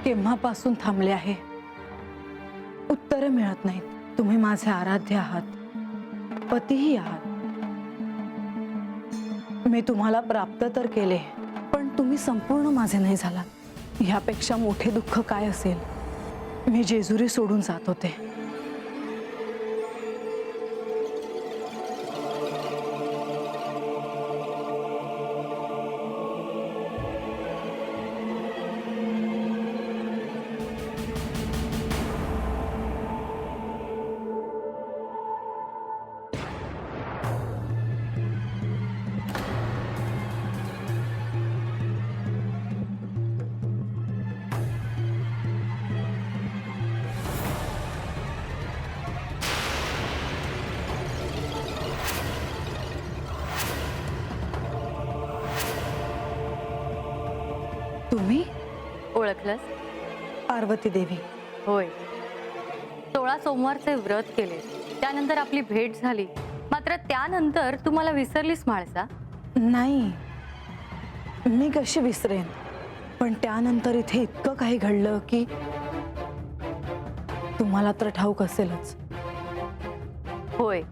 केव्हापासून थांबले आहे. उत्तरं मिळत नाहीत. तुम्ही माझे आराध्य आहात, पतीही आहात. मी तुम्हाला प्राप्त तर केले, पण तुम्ही संपूर्ण माझे नाही झालात. ह्यापेक्षा मोठे दुःख काय असेल. मी जेजुरी सोडून जात होते. तुम्ही ओळखलंस? पार्वती देवी. होय. 16 सोमवारचे व्रत केले, त्यानंतर आपली भेट झाली. मात्र त्यानंतर तू मला विसरलीस म्हाळसा? नाही, मी कशी विसरेन. पण त्यानंतर इथे इतकं काही घडलं की तुम्हाला तर ठाऊक असेलच. होय,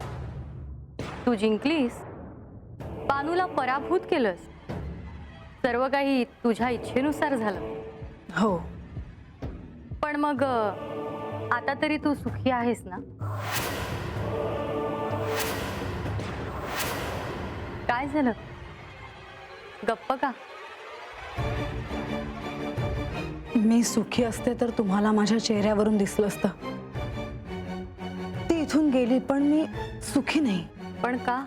तू जिंकलीस, बानूला पराभूत केलंस. सर्व काही तुझ्या इच्छेनुसार झालं. हो. पण मग आता तरी तू सुखी आहेस ना? काय झालं? गप्प का? मी सुखी असते तर तुम्हाला माझ्या चेहऱ्यावरून दिसलं असतं. ती इथून गेली पण मी सुखी नाही. पण का?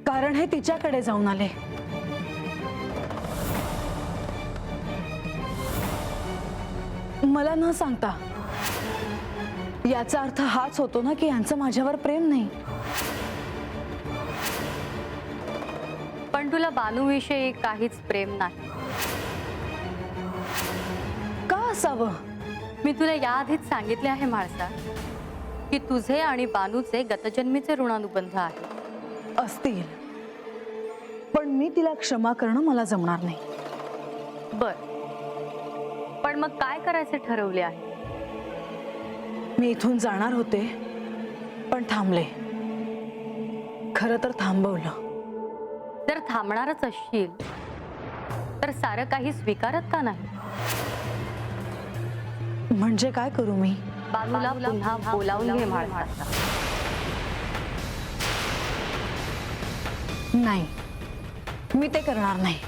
कारण हे तिच्याकडे जाऊन आले. मला न सांगता. याचा अर्थ हाच होतो ना की यांचं माझ्यावर प्रेम नाही. पण तुला बानूविषयी काहीच प्रेम नाही. का असावं? मी तुला याआधीच सांगितले आहे म्हाळसा की तुझे आणि बानूचे गतजन्मीचे ऋणानुबंध आहे. असतील, पण मी तिला क्षमा करणं मला जमणार नाही. बर, पण मग काय करायचे ठरवले आहे? मी इथून जाणार होते पण थांबले. खरं तर थांबवलं. जर थांबणारच असशील तर सारं काही स्वीकारत का नाही? म्हणजे काय करू मी? बानूला पुन्हा बोलावून घे म्हाळसा. नाही, मी ते करणार नाही.